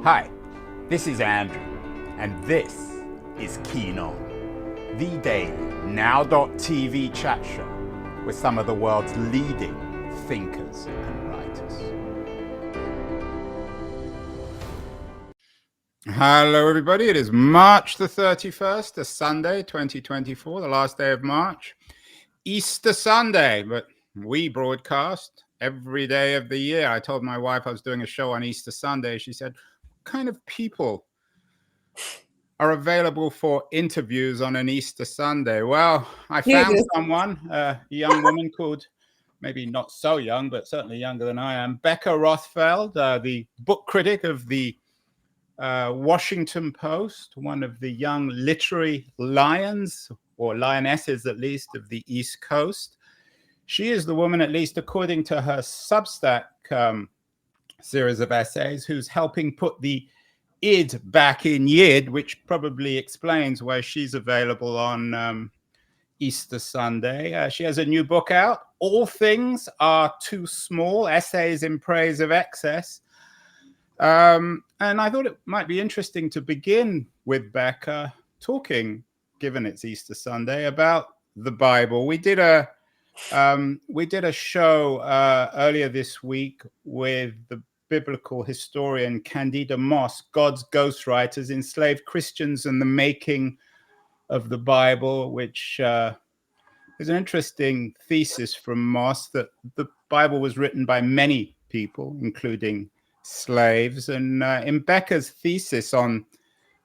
Hi, this is Andrew, and this is Keen On, the daily now.tv chat show with some of the world's leading thinkers and writers. Hello, everybody. It is March the 31st, a Sunday, 2024, the last day of March. Easter Sunday, but we broadcast every day of the year. I told my wife I was doing a show on Easter Sunday. She said, what kind of people are available for interviews on an Easter Sunday? Well, I found someone, a young woman called, maybe not so young, but certainly younger than I am, Becca Rothfeld, the book critic of the Washington Post, one of the young literary lions, or lionesses at least, of the East Coast. She is the woman, at least according to her Substack series of essays, who's helping put the id back in yid, which probably explains why she's available on Easter Sunday. She has a new book out, All Things Are Too Small, Essays in Praise of Excess. And I thought it might be interesting to begin with Becca talking, given it's Easter Sunday, about the Bible. We did a show earlier this week with the biblical historian Candida Moss, God's Ghostwriters, Enslaved Christians and the Making of the Bible, which is an interesting thesis from Moss, that the Bible was written by many people, including slaves. And in Becca's thesis on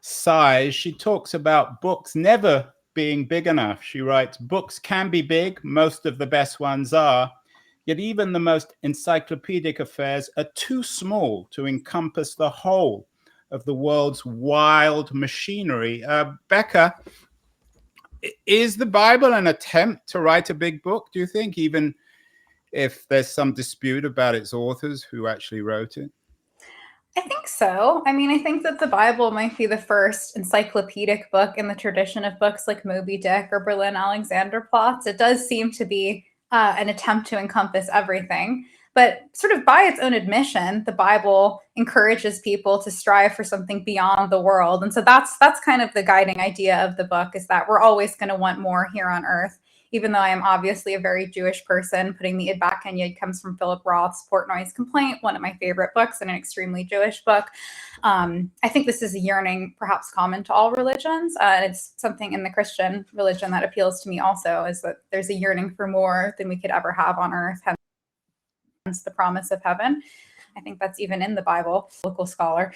size, she talks about books never being big enough. She writes, books can be big, most of the best ones are, yet even the most encyclopedic affairs are too small to encompass the whole of the world's wild machinery. Becca, is the Bible an attempt to write a big book, do you think, even if there's some dispute about its authors who actually wrote it? I think so. I mean, I think that the Bible might be the first encyclopedic book in the tradition of books like Moby Dick or Berlin Alexander plots. It does seem to be an attempt to encompass everything. But sort of by its own admission, the Bible encourages people to strive for something beyond the world. And so that's kind of the guiding idea of the book, is that we're always going to want more here on earth. Even though I am obviously a very Jewish person, putting the id back in yid comes from Philip Roth's Portnoy's Complaint, one of my favorite books and an extremely Jewish book. I think this is a yearning perhaps common to all religions. And it's something in the Christian religion that appeals to me also, is that there's a yearning for more than we could ever have on earth, hence the promise of heaven. I think that's even in the Bible, local scholar.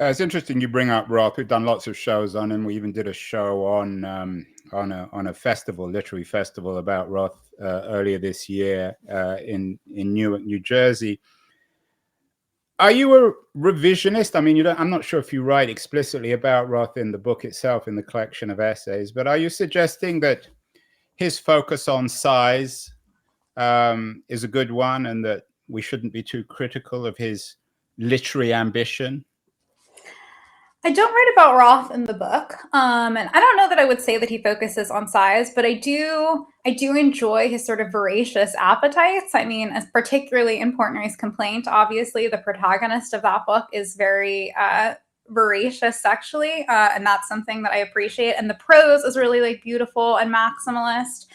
It's interesting you bring up Roth. We've done lots of shows on him. We even did a show on a festival, literary festival, about Roth earlier this year in Newark, New Jersey. Are you a revisionist? I mean, I'm not sure if you write explicitly about Roth in the book itself, in the collection of essays, but are you suggesting that his focus on size is a good one, and that we shouldn't be too critical of his literary ambition? I don't write about Roth in the book, and I don't know that I would say that he focuses on size, but I do enjoy his sort of voracious appetites. I mean, as particularly in Portnoy's Complaint, obviously the protagonist of that book is very voracious sexually, and that's something that I appreciate. And the prose is really like beautiful and maximalist.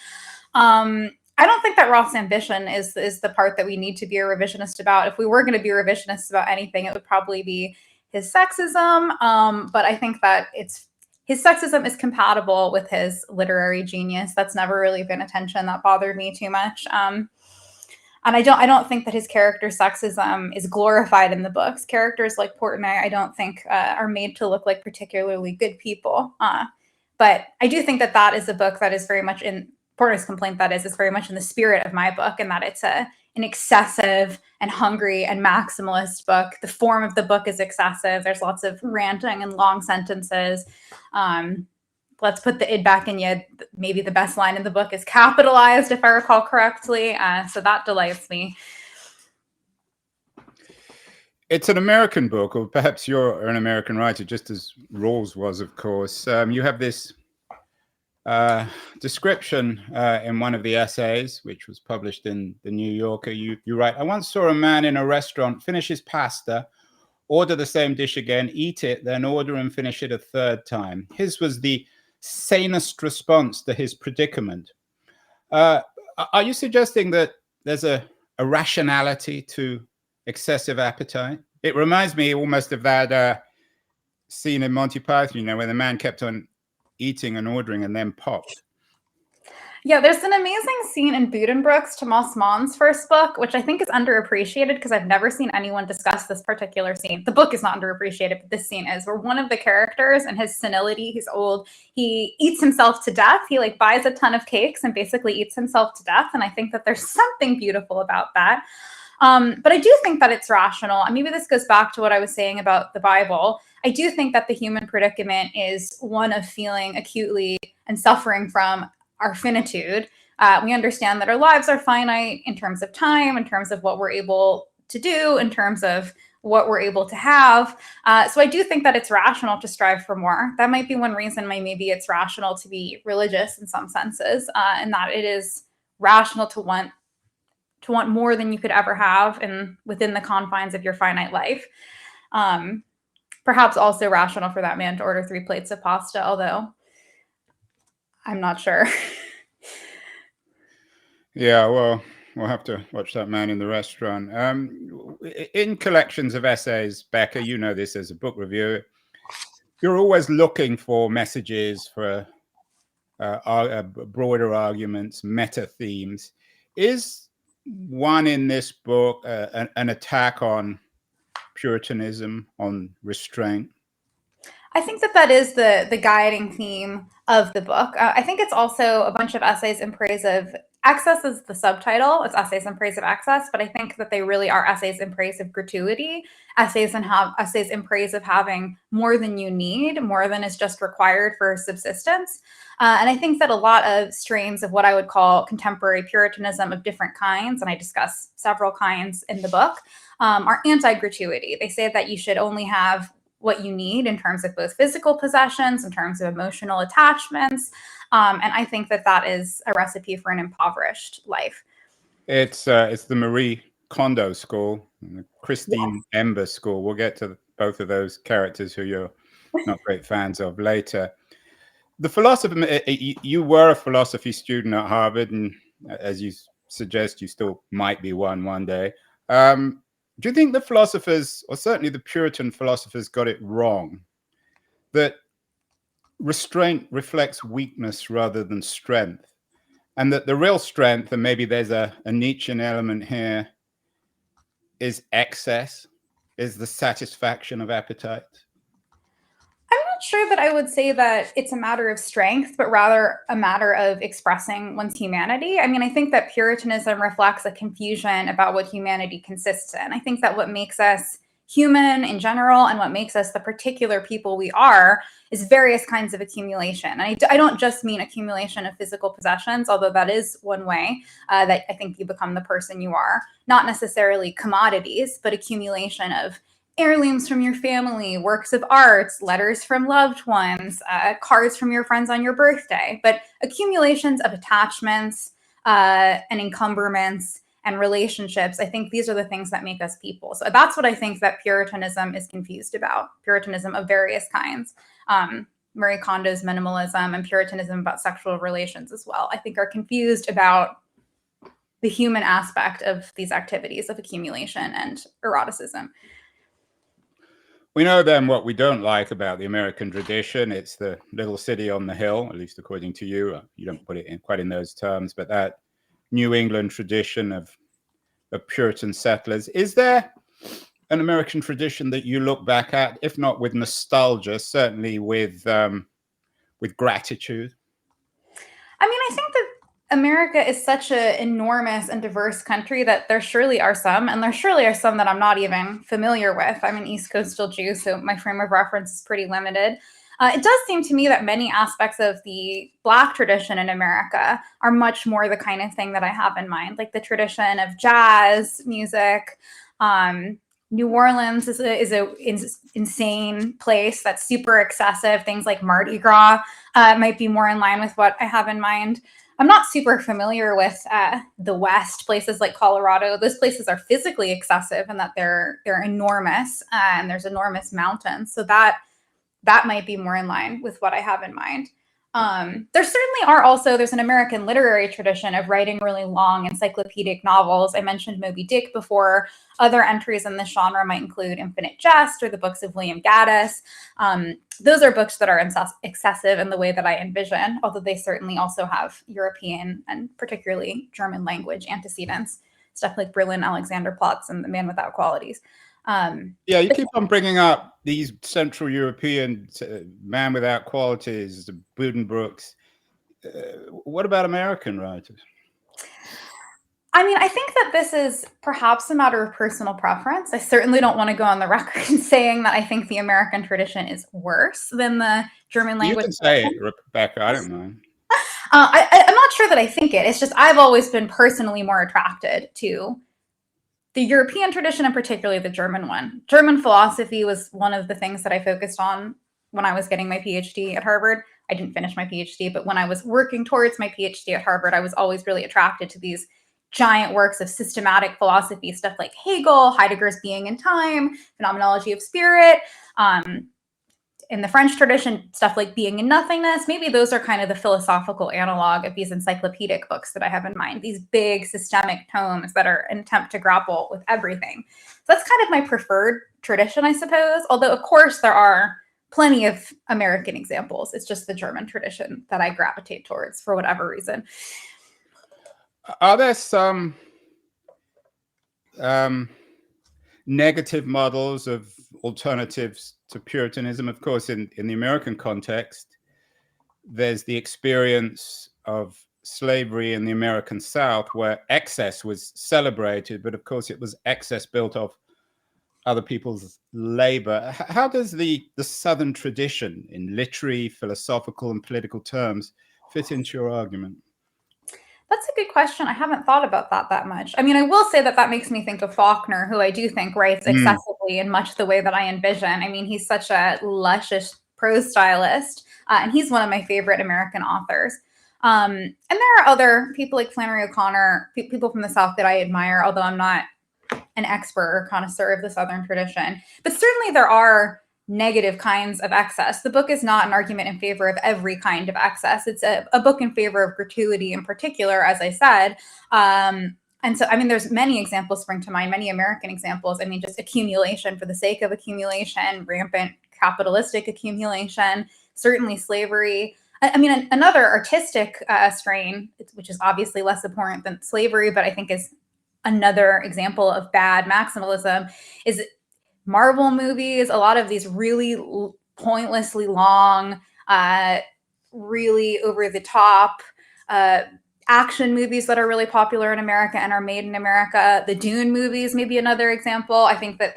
I don't think that Roth's ambition is the part that we need to be a revisionist about. If we were going to be revisionists about anything, it would probably be his sexism, but I think that his sexism is compatible with his literary genius. That's never really been a tension that bothered me too much. And I don't think that his character sexism is glorified in the books. Characters like Portnoy, I don't think are made to look like particularly good people. But I do think that that is a book that is very much in Portnoy's Complaint. That is very much in the spirit of my book, and that it's an excessive and hungry and maximalist book. The form of the book is excessive. There's lots of ranting and long sentences. Let's put the id back in yid. Maybe the best line in the book is capitalized, if I recall correctly. So that delights me. It's an American book, or perhaps you're an American writer, just as Rawls was, of course. You have this description in one of the essays, which was published in the New Yorker. You write, I once saw a man in a restaurant finish his pasta, order the same dish again, eat it, then order and finish it a third time. His was the sanest response to his predicament. Are you suggesting that there's a rationality to excessive appetite? It reminds me almost of that scene in Monty Python, you know, where the man kept on eating and ordering and then popped. Yeah, there's an amazing scene in Buddenbrook's Thomas Mann's first book, which I think is underappreciated because I've never seen anyone discuss this particular scene. The book is not underappreciated, but this scene is, where one of the characters, in his senility, he's old, he eats himself to death. He like buys a ton of cakes and basically eats himself to death. And I think that there's something beautiful about that. But I do think that it's rational. And maybe this goes back to what I was saying about the Bible. I do think that the human predicament is one of feeling acutely and suffering from our finitude. We understand that our lives are finite in terms of time, in terms of what we're able to do, in terms of what we're able to have. So I do think that it's rational to strive for more. That might be one reason why maybe it's rational to be religious in some senses, and that it is rational to want more than you could ever have and within the confines of your finite life. Perhaps also rational for that man to order 3 plates of pasta, although I'm not sure. Yeah, well, we'll have to watch that man in the restaurant. In collections of essays, Becca, you know this as a book reviewer, you're always looking for messages, for broader arguments, meta themes. Is one in this book an attack on Puritanism, on restraint? I think that is the guiding theme of the book. I think it's also a bunch of essays in praise of excess is the subtitle. It's essays in praise of excess, but I think that they really are essays in praise of gratuity, essays in praise of having more than you need, more than is just required for subsistence. And I think that a lot of strains of what I would call contemporary Puritanism of different kinds, and I discuss several kinds in the book, are anti-gratuity. They say that you should only have what you need in terms of both physical possessions, in terms of emotional attachments. And I think that is a recipe for an impoverished life. It's the Marie Kondo school, the Christine Ember school. We'll get to both of those characters who you're not great fans of later. The philosopher, you were a philosophy student at Harvard, and as you suggest, you still might be one day. Do you think the philosophers, or certainly the Puritan philosophers, got it wrong? That restraint reflects weakness rather than strength, and that the real strength, and maybe there's a Nietzschean element here, is excess, is the satisfaction of appetite? I'm not sure that I would say that it's a matter of strength, but rather a matter of expressing one's humanity. I mean, I think that Puritanism reflects a confusion about what humanity consists in. I think that what makes us human in general and what makes us the particular people we are is various kinds of accumulation. And I don't just mean accumulation of physical possessions, although that is one way that I think you become the person you are. Not necessarily commodities, but accumulation of heirlooms from your family, works of art, letters from loved ones, cards from your friends on your birthday, but accumulations of attachments and encumberments and relationships. I think these are the things that make us people. So that's what I think that Puritanism is confused about, Puritanism of various kinds. Marie Kondo's minimalism and Puritanism about sexual relations as well, I think are confused about the human aspect of these activities of accumulation and eroticism. We know then what we don't like about the American tradition. It's the little city on the hill, at least according to you. You don't put it quite in those terms, but that New England tradition of Puritan settlers. Is there an American tradition that you look back at, if not with nostalgia, certainly with gratitude? I mean, I think that America is such an enormous and diverse country that there surely are some, and there surely are some that I'm not even familiar with. I'm an East Coastal Jew, so my frame of reference is pretty limited. It does seem to me that many aspects of the Black tradition in America are much more the kind of thing that I have in mind, like the tradition of jazz music, New Orleans is a insane place that's super excessive. Things like Mardi Gras might be more in line with what I have in mind. I'm not super familiar with the West, places like Colorado. Those places are physically excessive in that they're enormous and there's enormous mountains. So that might be more in line with what I have in mind. There certainly are also, there's an American literary tradition of writing really long encyclopedic novels. I mentioned Moby Dick before. Other entries in this genre might include Infinite Jest or the books of William Gaddis. Those are books that are excessive in the way that I envision, although they certainly also have European and particularly German language antecedents, stuff like Berlin Alexanderplatz and The Man Without Qualities. Yeah, you keep on bringing up these Central European Man Without Qualities, the Buddenbrooks. What about American writers? I mean, I think that this is perhaps a matter of personal preference. I certainly don't want to go on the record saying that I think the American tradition is worse than the German language. You can say it, Rebecca. I don't mind. I'm not sure that I think it. It's just I've always been personally more attracted to the European tradition and particularly the German one. German philosophy was one of the things that I focused on when I was getting my PhD at Harvard. I didn't finish my PhD, but when I was working towards my PhD at Harvard, I was always really attracted to these giant works of systematic philosophy, stuff like Hegel, Heidegger's Being and Time, Phenomenology of Spirit. In the French tradition, stuff like Being and Nothingness. Maybe those are kind of the philosophical analog of these encyclopedic books that I have in mind, these big systemic tomes that are an attempt to grapple with everything. So that's kind of my preferred tradition, I suppose. Although, of course, there are plenty of American examples. It's just the German tradition that I gravitate towards for whatever reason. Are there some negative models of alternatives to Puritanism? Of course, in the American context, there's the experience of slavery in the American South where excess was celebrated, but of course it was excess built off other people's labor. How does the Southern tradition in literary, philosophical, and political terms fit into your argument? That's a good question. I haven't thought about that much. I mean, I will say that makes me think of Faulkner, who I do think writes excessively in much the way that I envision. I mean, he's such a luscious prose stylist, and he's one of my favorite American authors. And there are other people like Flannery O'Connor, people from the South that I admire, although I'm not an expert or connoisseur of the Southern tradition. But certainly there are negative kinds of excess. The book is not an argument in favor of every kind of excess. It's a book in favor of gratuity in particular, as I said. And so, I mean, there's many examples spring to mind, many American examples. I mean, just accumulation for the sake of accumulation, rampant capitalistic accumulation, certainly slavery. I mean, another artistic strain, which is obviously less abhorrent than slavery, but I think is another example of bad maximalism, is Marvel movies. A lot of these really pointlessly long, really over the top action movies that are really popular in America and are made in America. The Dune movies may be another example. I think that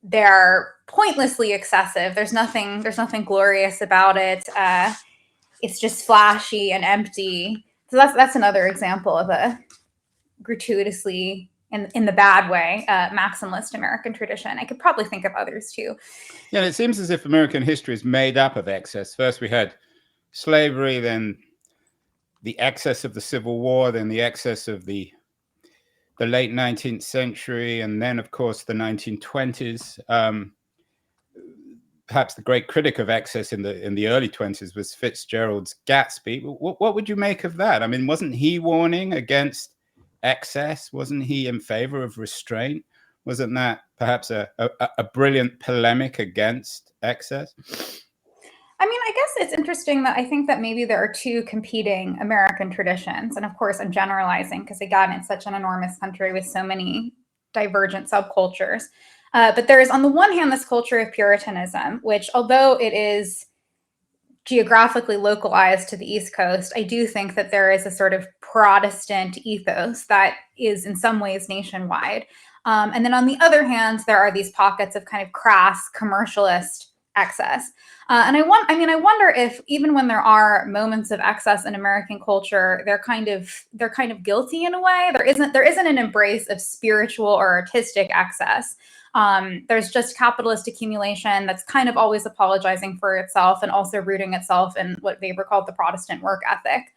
they're pointlessly excessive. There's nothing glorious about it. It's just flashy and empty. So that's another example of a gratuitously, in the bad way, maximalist American tradition. I could probably think of others too. Yeah, it seems as if American history is made up of excess. First we had slavery, then the excess of the Civil War, then the excess of the late 19th century, and then, of course, the 1920s. Perhaps the great critic of excess in the early 20s was Fitzgerald's Gatsby. What would you make of that? I mean, wasn't he warning against excess? Wasn't he in favor of restraint? Wasn't that perhaps a brilliant polemic against excess? I mean, I guess it's interesting that I think that maybe there are two competing American traditions. And of course, I'm generalizing because, again, it's such an enormous country with so many divergent subcultures. But there is, on the one hand, this culture of Puritanism, which, although it is geographically localized to the East Coast, I do think that there is a sort of Protestant ethos that is in some ways nationwide. And then on the other hand, there are these pockets of kind of crass commercialist excess. And I wonder if even when there are moments of excess in American culture, they're kind of guilty in a way. There isn't an embrace of spiritual or artistic excess. There's just capitalist accumulation that's kind of always apologizing for itself and also rooting itself in what Weber called the Protestant work ethic.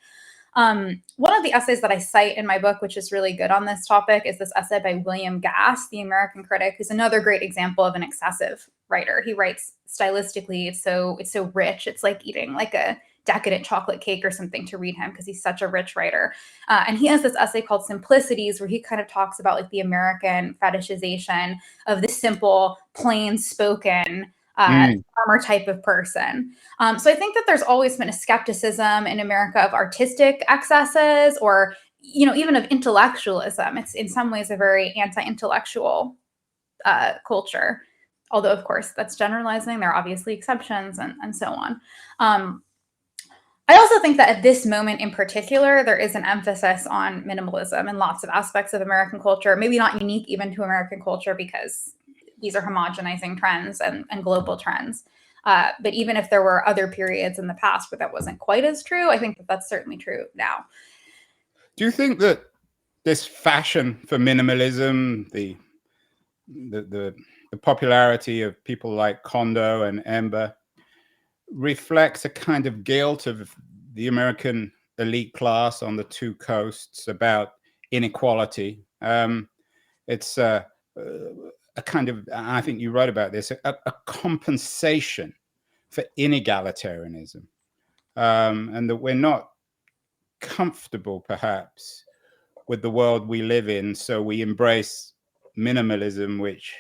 One of the essays that I cite in my book, which is really good on this topic, is this essay by William Gass, the American critic, who's another great example of an excessive writer. He writes stylistically, it's so rich. It's like eating like a decadent chocolate cake or something to read him because he's such a rich writer. And he has this essay called Simplicities, where he kind of talks about like the American fetishization of the simple, plain spoken farmer type of person. So I think that there's always been a skepticism in America of artistic excesses, or even of intellectualism. It's in some ways a very anti-intellectual culture, although of course that's generalizing. There are obviously exceptions and so on. I also think that at this moment in particular, there is an emphasis on minimalism in lots of aspects of American culture, maybe not unique even to American culture because these are homogenizing trends and global trends. But even if there were other periods in the past where that wasn't quite as true, I think that that's certainly true now. Do you think that this fashion for minimalism, the popularity of people like Kondo and Ember, reflects a kind of guilt of the American elite class on the two coasts about inequality? It's a kind of, I think you wrote about this, a compensation for inegalitarianism, and that we're not comfortable perhaps with the world we live in, so we embrace minimalism, which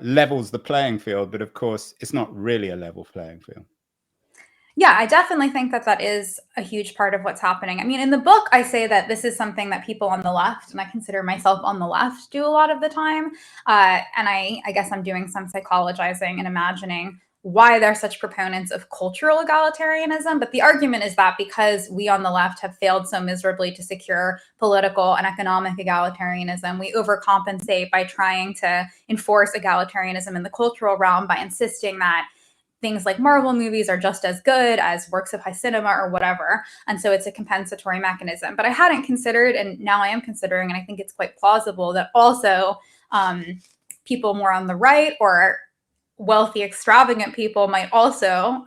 levels the playing field, but of course it's not really a level playing field. Yeah, I definitely think that that is a huge part of what's happening. I mean, in the book, I say that this is something that people on the left, and I consider myself on the left, do a lot of the time. And I guess I'm doing some psychologizing and imagining why they're such proponents of cultural egalitarianism. But the argument is that because we on the left have failed so miserably to secure political and economic egalitarianism, we overcompensate by trying to enforce egalitarianism in the cultural realm by insisting that things like Marvel movies are just as good as works of high cinema or whatever. And so it's a compensatory mechanism. But I hadn't considered, and now I am considering, and I think it's quite plausible, that also people more on the right or wealthy, extravagant people might also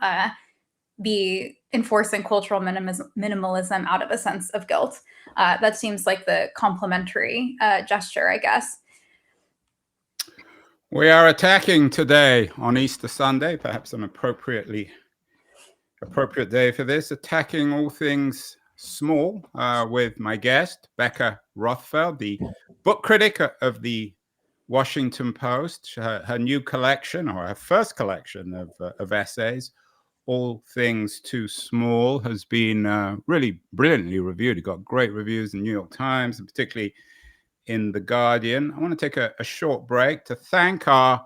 be enforcing cultural minimalism out of a sense of guilt. That seems like the complementary gesture, I guess. We are attacking today on Easter Sunday, perhaps an appropriate day for this, attacking all things small with my guest, Becca Rothfeld, the book critic of the Washington Post. Her new collection, or her first collection of essays, All Things Too Small, has been really brilliantly reviewed. It got great reviews in the New York Times, and particularly in The Guardian. I want to take a short break to thank our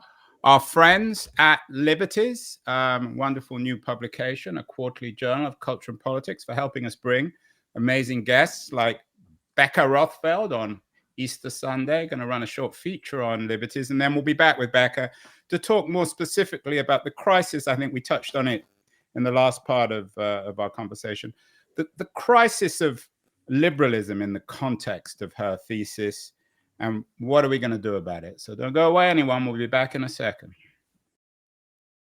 friends at Liberties, wonderful new publication, a quarterly journal of culture and politics, for helping us bring amazing guests like Becca Rothfeld on Easter Sunday. Going to run a short feature on Liberties, and then we'll be back with Becca to talk more specifically about the crisis. I think we touched on it in the last part of our conversation. The crisis of liberalism in the context of her thesis, and what are we going to do about it? So don't go away, anyone. We'll be back in a second.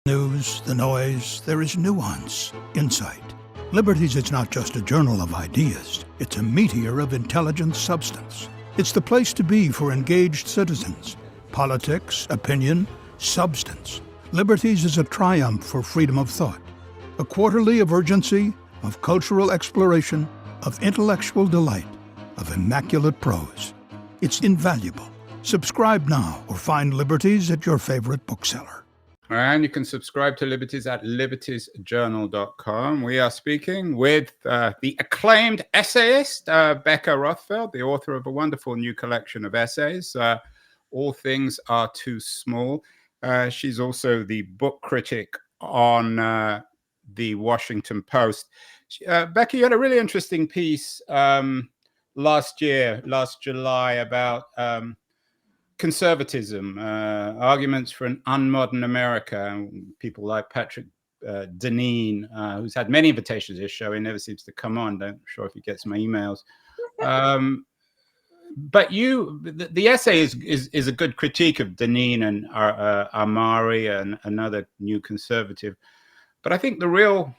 News, the noise, there is nuance, insight. Liberties is not just a journal of ideas. It's a meteor of intelligent substance. It's the place to be for engaged citizens. Politics, opinion, substance. Liberties is a triumph for freedom of thought. A quarterly of urgency, of cultural exploration, of intellectual delight, of immaculate prose. It's invaluable. Subscribe now or find Liberties at your favorite bookseller. And you can subscribe to Liberties at libertiesjournal.com. We are speaking with the acclaimed essayist, Becca Rothfeld, the author of a wonderful new collection of essays, All Things Are Too Small. She's also the book critic on the Washington Post. Becca, you had a really interesting piece last July, about conservatism, arguments for an unmodern America. People like Patrick Deneen, who's had many invitations to this show. He never seems to come on. I'm sure if he gets my emails. But the essay is a good critique of Deneen and Amari and another new conservative. But I think the real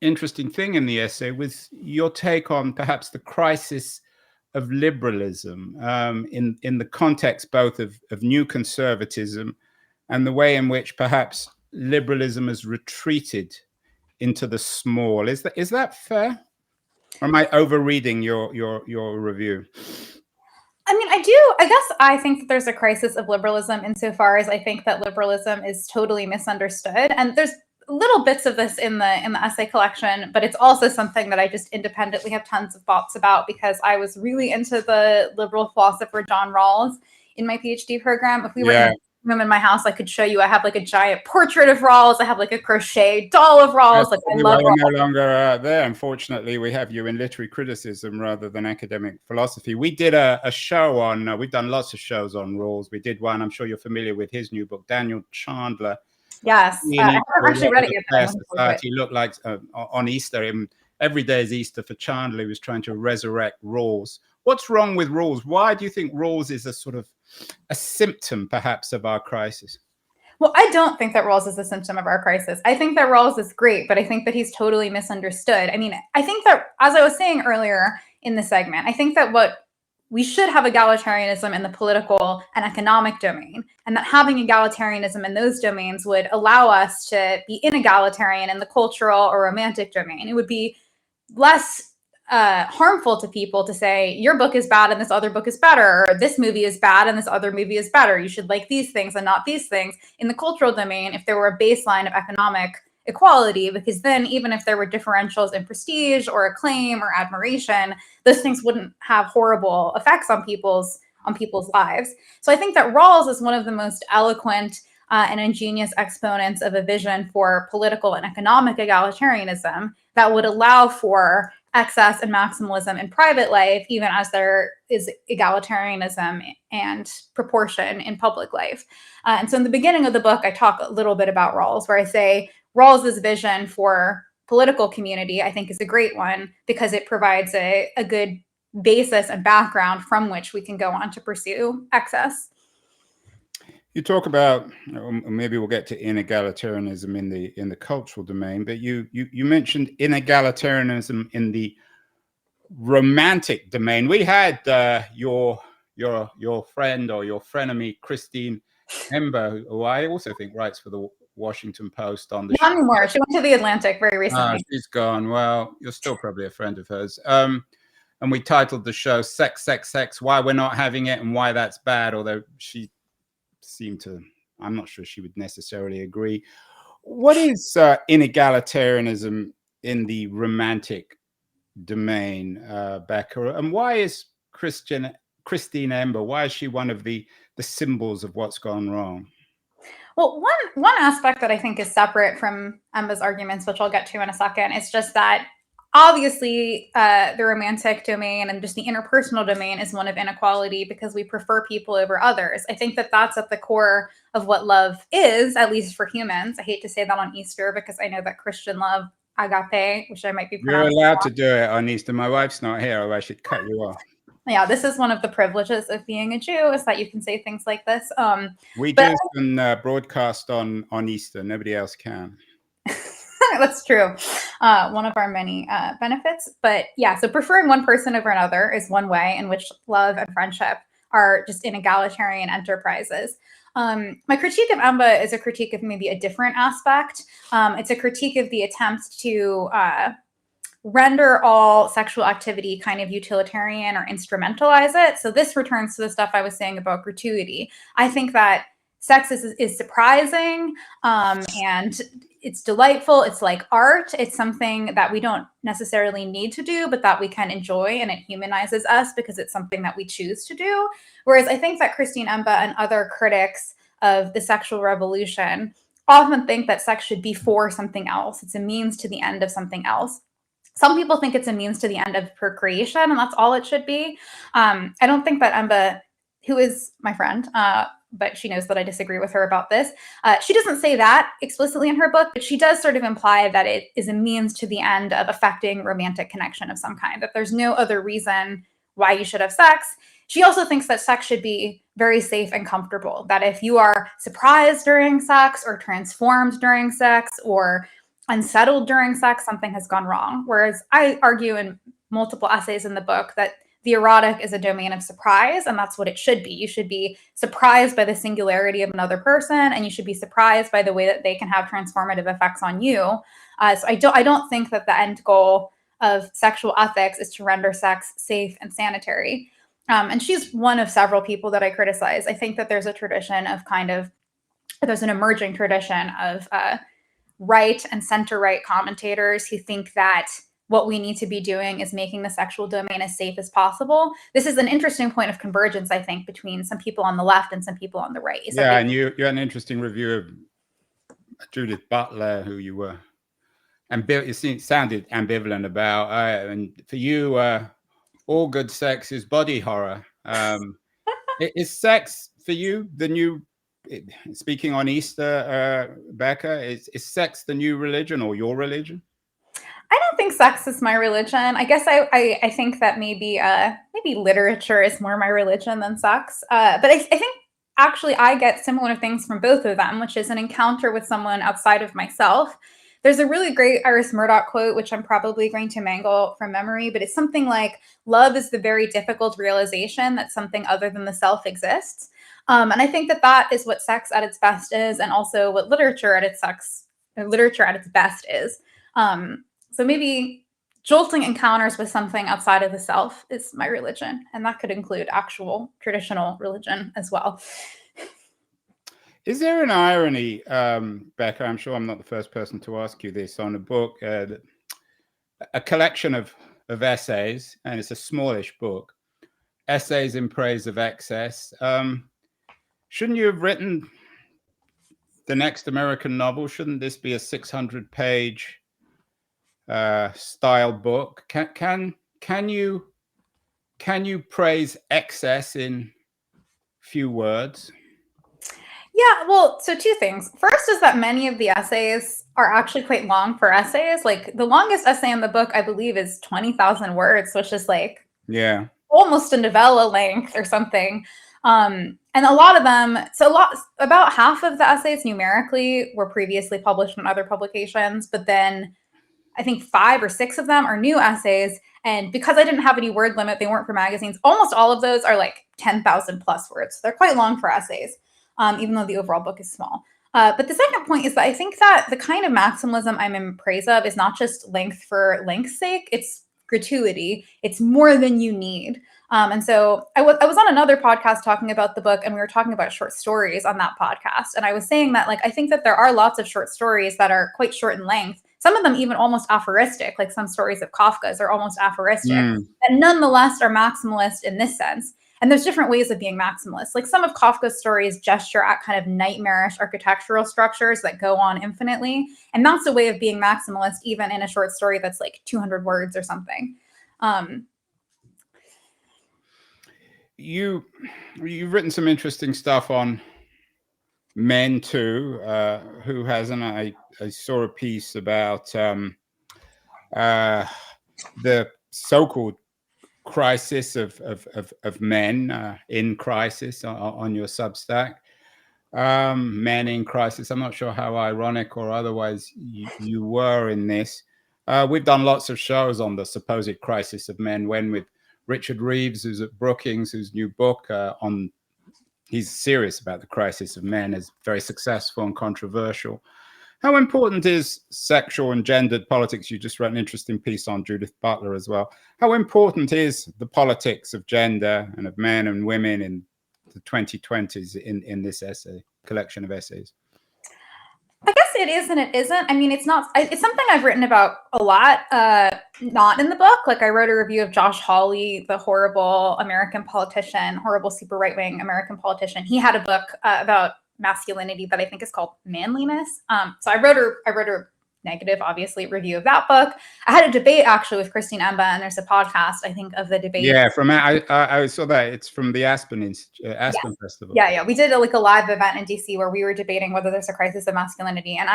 interesting thing in the essay was your take on perhaps the crisis of liberalism in the context both of new conservatism and the way in which perhaps liberalism has retreated into the small. Is that fair? Or am I overreading your review? I mean, I think that there's a crisis of liberalism insofar as I think that liberalism is totally misunderstood. And there's little bits of this in the essay collection, but it's also something that I just independently have tons of thoughts about because I was really into the liberal philosopher John Rawls in my PhD program. If we were in a room in my house, I could show you. I have like a giant portrait of Rawls. I have like a crochet doll of Rawls. Like I love Rawls. We're no longer there. Unfortunately, we have you in literary criticism rather than academic philosophy. We did a show on. We've done lots of shows on Rawls. We did one. I'm sure you're familiar with his new book, Daniel Chandler. Yes, I haven't actually read it yet. Society looked like on Easter. Every day is Easter for Chandler. He was trying to resurrect Rawls. What's wrong with Rawls? Why do you think Rawls is a sort of a symptom, perhaps, of our crisis? Well, I don't think that Rawls is a symptom of our crisis. I think that Rawls is great, but I think that he's totally misunderstood. I mean, I think that, as I was saying earlier in the segment, I think that we should have egalitarianism in the political and economic domain, and that having egalitarianism in those domains would allow us to be inegalitarian in the cultural or romantic domain. It would be less harmful to people to say your book is bad and this other book is better, or this movie is bad and this other movie is better. You should like these things and not these things. In the cultural domain, if there were a baseline of economic equality, because then even if there were differentials in prestige or acclaim or admiration, those things wouldn't have horrible effects on people's lives. So I think that Rawls is one of the most eloquent and ingenious exponents of a vision for political and economic egalitarianism that would allow for excess and maximalism in private life, even as there is egalitarianism and proportion in public life. And so in the beginning of the book, I talk a little bit about Rawls, where I say Rawls's vision for political community, I think, is a great one because it provides a good basis and background from which we can go on to pursue excess. You talk about, maybe we'll get to inegalitarianism in the cultural domain, but you mentioned inegalitarianism in the romantic domain. We had your friend or your frenemy Christine Ember, who I also think writes for the Washington Post on the show. Not anymore. She went to the Atlantic very recently. She's gone. Well, you're still probably a friend of hers. And we titled the show "Sex, Sex, Sex: Why We're Not Having It and Why That's Bad." Although she seemed to, I'm not sure she would necessarily agree. What is inegalitarianism in the romantic domain, Becca? And why is Christine Ember? Why is she one of the symbols of what's gone wrong? Well, one aspect that I think is separate from Emba's arguments, which I'll get to in a second, is just that obviously the romantic domain and just the interpersonal domain is one of inequality because we prefer people over others. I think that that's at the core of what love is, at least for humans. I hate to say that on Easter because I know that Christian love, agape, which I might be pronouncing You're allowed to do it on Easter. My wife's not here, or I should cut you off. Yeah, this is one of the privileges of being a Jew, is that you can say things like this. We Jews can broadcast on Easter. Nobody else can. That's true. One of our many benefits. But yeah, so preferring one person over another is one way in which love and friendship are just in egalitarian enterprises. My critique of Emba is a critique of maybe a different aspect. It's a critique of the attempt to render all sexual activity kind of utilitarian or instrumentalize it. So this returns to the stuff I was saying about gratuity. I think that sex is surprising and it's delightful. It's like art. It's something that we don't necessarily need to do, but that we can enjoy, and it humanizes us because it's something that we choose to do. Whereas I think that Christine Emba and other critics of the sexual revolution often think that sex should be for something else. It's a means to the end of something else. Some people think it's a means to the end of procreation, and that's all it should be. I don't think that Emba who is my friend, but she knows that I disagree with her about this. She doesn't say that explicitly in her book, but she does sort of imply that it is a means to the end of affecting romantic connection of some kind, that there's no other reason why you should have sex. She also thinks that sex should be very safe and comfortable, that if you are surprised during sex or transformed during sex or unsettled during sex, something has gone wrong. Whereas I argue in multiple essays in the book that the erotic is a domain of surprise, and that's what it should be. You should be surprised by the singularity of another person, and you should be surprised by the way that they can have transformative effects on you. So I don't think that the end goal of sexual ethics is to render sex safe and sanitary. And she's one of several people that I criticize. I think that there's a tradition of there's an emerging tradition of right and center-right commentators who think that what we need to be doing is making the sexual domain as safe as possible. This is an interesting point of convergence, I think, between some people on the left and some people on the right. Yeah, and you had an interesting review of Judith Butler, who you were, and you sounded ambivalent about. And for you, all good sex is body horror. Is sex for you the new? Speaking on Easter, Becca, is sex the new religion or your religion? I don't think sex is my religion. I guess I think that maybe literature is more my religion than sex. But I think actually I get similar things from both of them, which is an encounter with someone outside of myself. There's a really great Iris Murdoch quote, which I'm probably going to mangle from memory, but it's something like, love is the very difficult realization that something other than the self exists. And I think that is what sex at its best is, and also what literature at its best is. So maybe jolting encounters with something outside of the self is my religion. And that could include actual traditional religion as well. Is there an irony, Becca? I'm sure I'm not the first person to ask you this on a book, a collection of essays, and it's a smallish book, essays in praise of excess. Shouldn't you have written the next American novel? Shouldn't this be a 600-page style book? Can you praise excess in few words? Yeah, well, so two things. First is that many of the essays are actually quite long for essays. Like the longest essay in the book, I believe, is 20,000 words, which is like almost a novella length or something. And a lot of them, about half of the essays numerically were previously published in other publications, but then I think 5 or 6 of them are new essays. And because I didn't have any word limit, they weren't for magazines. Almost all of those are like 10,000 plus words. So they're quite long for essays, even though the overall book is small. But the second point is that I think that the kind of maximalism I'm in praise of is not just length for length's sake. It's gratuity. It's more than you need. And so I was on another podcast talking about the book, and we were talking about short stories on that podcast. And I was saying that, like, I think that there are lots of short stories that are quite short in length. Some of them even almost aphoristic, like some stories of Kafka's are almost aphoristic, and nonetheless are maximalist in this sense. And there's different ways of being maximalist. Like some of Kafka's stories gesture at kind of nightmarish architectural structures that go on infinitely. And that's a way of being maximalist, even in a short story that's like 200 words or something. You've written some interesting stuff on men too. Who hasn't? I saw a piece about the so-called crisis of men in crisis on your Substack. Men in crisis. I'm not sure how ironic or otherwise you were in this. We've done lots of shows on the supposed crisis of men. When with Richard Reeves, who's at Brookings, whose new book he's serious about the crisis of men, is very successful and controversial. How important is sexual and gendered politics? You just wrote an interesting piece on Judith Butler as well. How important is the politics of gender and of men and women in the 2020s in this collection of essays? I guess it is and it isn't. I mean, it's something I've written about a lot, not in the book. Like I wrote a review of Josh Hawley, the horrible American politician, horrible super right-wing American politician. He had a book about masculinity that I think is called Manliness. So I wrote a negative, obviously, review of that book. I had a debate actually with Christine Emba, and there's a podcast, I think, of the debate. Yeah, from I saw that. It's from the Aspen Festival. Yeah. We did a live event in DC where we were debating whether there's a crisis of masculinity, and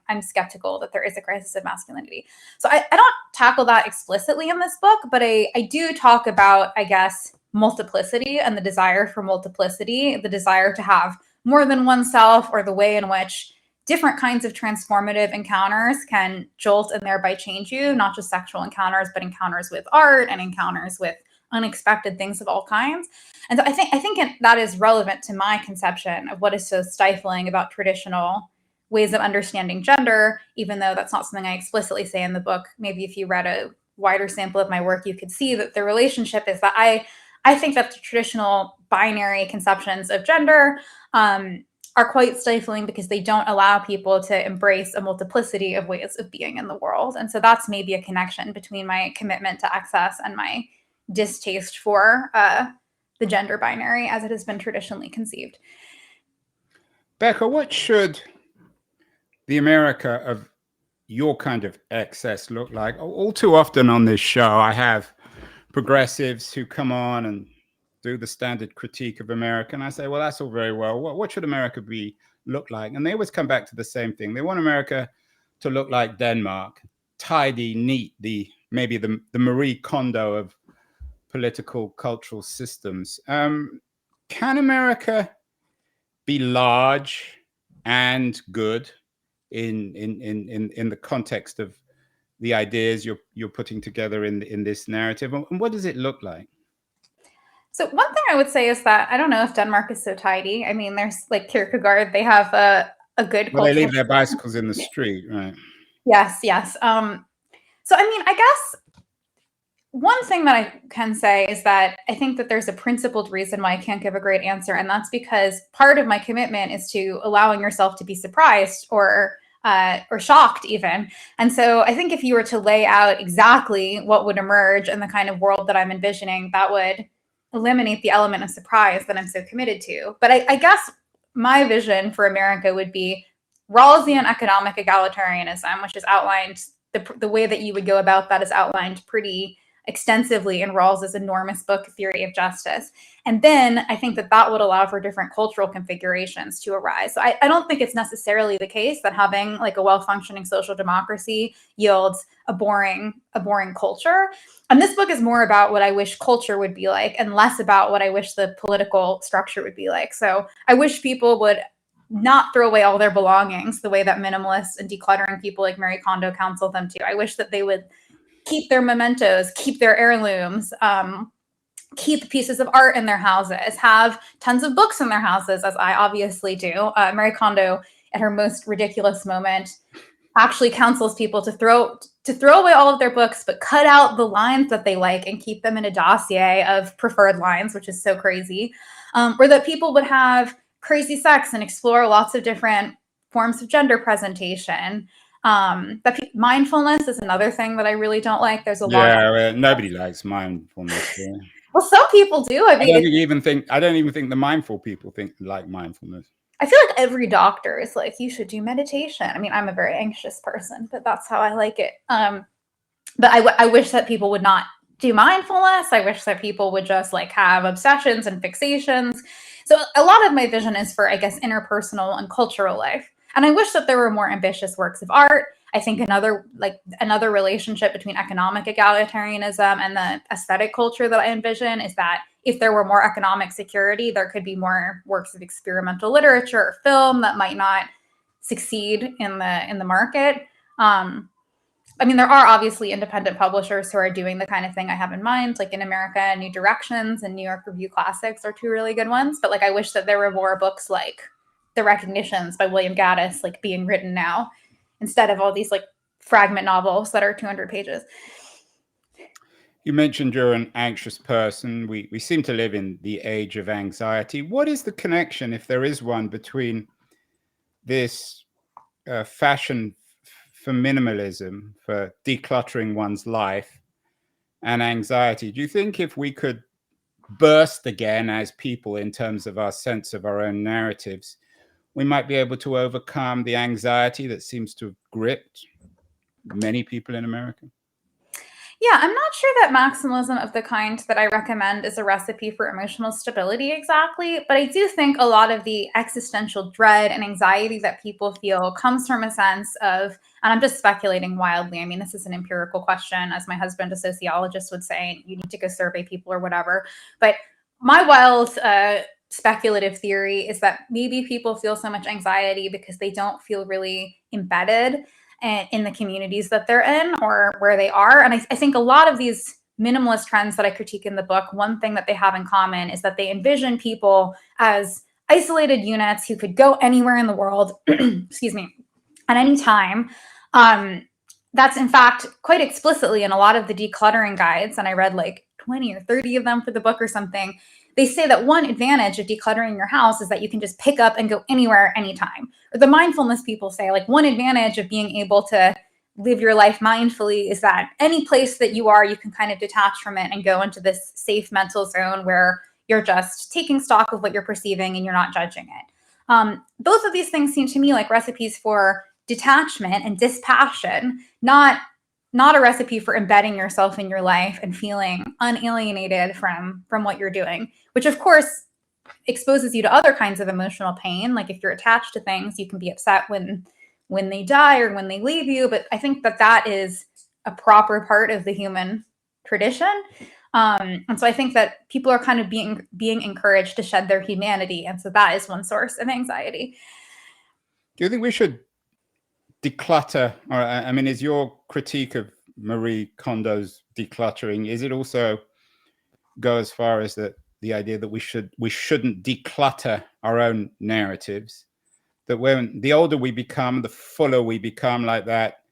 I'm skeptical that there is a crisis of masculinity. So I don't tackle that explicitly in this book, but I do talk about, I guess, multiplicity and the desire for multiplicity, the desire to have more than oneself, or the way in which different kinds of transformative encounters can jolt and thereby change you, not just sexual encounters, but encounters with art and encounters with unexpected things of all kinds. And so I think that is relevant to my conception of what is so stifling about traditional ways of understanding gender, even though that's not something I explicitly say in the book. Maybe if you read a wider sample of my work, you could see that the relationship is that I think that the traditional binary conceptions of gender are quite stifling because they don't allow people to embrace a multiplicity of ways of being in the world. And so that's maybe a connection between my commitment to excess and my distaste for the gender binary as it has been traditionally conceived. Becca, what should the America of your kind of excess look like? All too often on this show, I have progressives who come on and do the standard critique of America, and I say, well, that's all very well. What should America look like? And they always come back to the same thing. They want America to look like Denmark, tidy, neat, maybe the Marie Kondo of political cultural systems. Can America be large and good in the context of the ideas you're putting together in this narrative? And what does it look like? So one thing I would say is that I don't know if Denmark is so tidy. I mean, there's like Kierkegaard, they have a good Well, they leave their bicycles in the street, right? Yes. So I mean, I guess one thing that I can say is that I think that there's a principled reason why I can't give a great answer, and that's because part of my commitment is to allowing yourself to be surprised or shocked even. And so I think if you were to lay out exactly what would emerge in the kind of world that I'm envisioning, that would eliminate the element of surprise that I'm so committed to. But I guess my vision for America would be Rawlsian economic egalitarianism, which is outlined, the way that you would go about that is outlined pretty extensively in Rawls's enormous book, Theory of Justice. And then I think that would allow for different cultural configurations to arise. So I don't think it's necessarily the case that having like a well-functioning social democracy yields a boring culture. And this book is more about what I wish culture would be like and less about what I wish the political structure would be like. So I wish people would not throw away all their belongings the way that minimalists and decluttering people like Marie Kondo counsel them to. I wish that they would keep their mementos, keep their heirlooms, keep pieces of art in their houses, have tons of books in their houses, as I obviously do. Marie Kondo, at her most ridiculous moment, actually counsels people to throw away all of their books, but cut out the lines that they like and keep them in a dossier of preferred lines, which is so crazy. Or that people would have crazy sex and explore lots of different forms of gender presentation. Mindfulness is another thing that I really don't like. There's a lot. Yeah, nobody likes mindfulness. Yeah. Well, some people do. I mean, I don't even think the mindful people like mindfulness. I feel like every doctor is like, you should do meditation. I mean, I'm a very anxious person, but that's how I like it. But I wish that people would not do mindfulness. I wish that people would just like have obsessions and fixations. So a lot of my vision is for, I guess, interpersonal and cultural life. And I wish that there were more ambitious works of art. I think another relationship between economic egalitarianism and the aesthetic culture that I envision is that if there were more economic security, there could be more works of experimental literature or film that might not succeed in the market. I mean, there are obviously independent publishers who are doing the kind of thing I have in mind, like in America, New Directions and New York Review Classics are two really good ones. But like, I wish that there were more books like The Recognitions by William Gaddis, like being written now, instead of all these like fragment novels that are 200 pages. You mentioned you're an anxious person. We seem to live in the age of anxiety. What is the connection, if there is one, between this fashion for minimalism, for decluttering one's life, and anxiety? Do you think if we could burst again as people in terms of our sense of our own narratives, we might be able to overcome the anxiety that seems to have gripped many people in America? Yeah, I'm not sure that maximalism of the kind that I recommend is a recipe for emotional stability exactly, but I do think a lot of the existential dread and anxiety that people feel comes from a sense of, and I'm just speculating wildly. I mean, this is an empirical question, as my husband, a sociologist, would say, you need to go survey people or whatever. But my wild speculative theory is that maybe people feel so much anxiety because they don't feel really embedded in the communities that they're in or where they are. And I think a lot of these minimalist trends that I critique in the book, one thing that they have in common is that they envision people as isolated units who could go anywhere in the world, excuse me, at any time. That's in fact quite explicitly in a lot of the decluttering guides, and I read like 20 or 30 of them for the book or something. They say that one advantage of decluttering your house is that you can just pick up and go anywhere, anytime. Or the mindfulness people say, like, one advantage of being able to live your life mindfully is that any place that you are, you can kind of detach from it and go into this safe mental zone where you're just taking stock of what you're perceiving and you're not judging it. Both of these things seem to me like recipes for detachment and dispassion, not a recipe for embedding yourself in your life and feeling unalienated from what you're doing, which of course exposes you to other kinds of emotional pain. Like if you're attached to things, you can be upset when they die or when they leave you. But I think that is a proper part of the human tradition. And so I think that people are kind of being encouraged to shed their humanity. And so that is one source of anxiety. Do you think we should declutter? Or, I mean, is your critique of Marie Kondo's decluttering, is it also go as far as the idea that we shouldn't declutter our own narratives? That when the older we become, the fuller we become, like that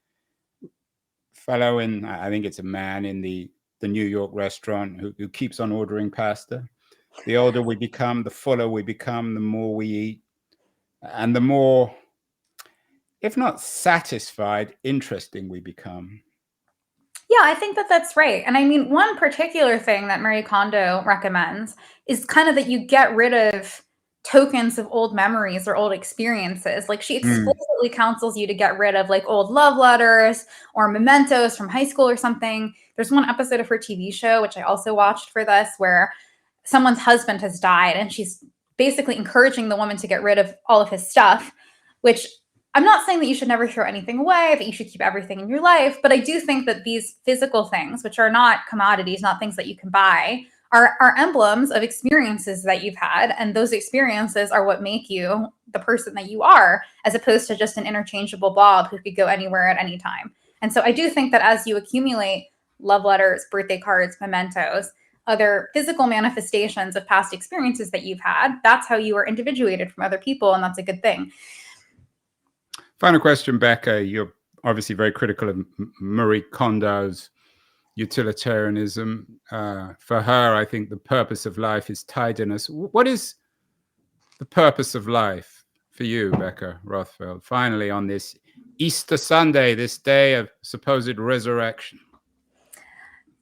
fellow in, I think it's a man in the New York restaurant who keeps on ordering pasta. The older we become, the fuller we become, the more we eat, and the more, if not satisfied, interesting we become. Yeah, I think that's right. And I mean, one particular thing that Marie Kondo recommends is kind of that you get rid of tokens of old memories or old experiences. Like she explicitly counsels you to get rid of like old love letters or mementos from high school or something. There's one episode of her TV show, which I also watched for this, where someone's husband has died and she's basically encouraging the woman to get rid of all of his stuff, which I'm not saying that you should never throw anything away, that you should keep everything in your life, but I do think that these physical things, which are not commodities, not things that you can buy, are emblems of experiences that you've had. And those experiences are what make you the person that you are, as opposed to just an interchangeable blob who could go anywhere at any time. And so I do think that as you accumulate love letters, birthday cards, mementos, other physical manifestations of past experiences that you've had, that's how you are individuated from other people. And that's a good thing. Final question, Becca. You're obviously very critical of Marie Kondo's utilitarianism. For her, I think the purpose of life is tidiness. What is the purpose of life for you, Becca Rothfeld, finally on this Easter Sunday, this day of supposed resurrection?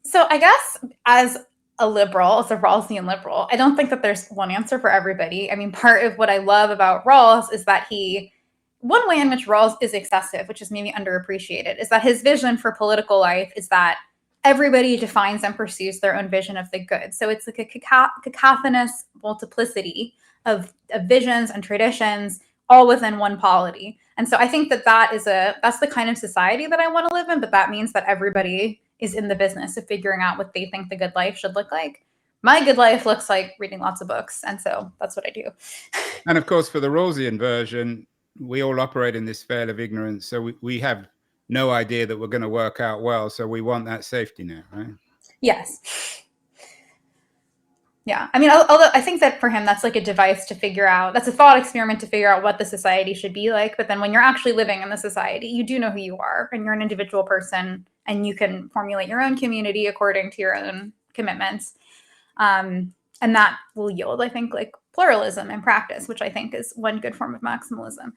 So I guess as a liberal, as a Rawlsian liberal, I don't think that there's one answer for everybody. I mean, part of what I love about Rawls is that one way in which Rawls is excessive, which is maybe underappreciated, is that his vision for political life is that everybody defines and pursues their own vision of the good. So it's like a cacophonous multiplicity of visions and traditions, all within one polity. And so I think that's the kind of society that I want to live in, but that means that everybody is in the business of figuring out what they think the good life should look like. My good life looks like reading lots of books, and so that's what I do. And of course, for the Rawlsian version, we all operate in this veil of ignorance, so we have no idea that we're going to work out well, so we want that safety net, right? Yes. Yeah. I mean, although I think that for him, that's like a device to figure out, that's a thought experiment to figure out what the society should be like. But then when you're actually living in the society, you do know who you are and you're an individual person and you can formulate your own community according to your own commitments. And that will yield, I think, like pluralism in practice, which I think is one good form of maximalism.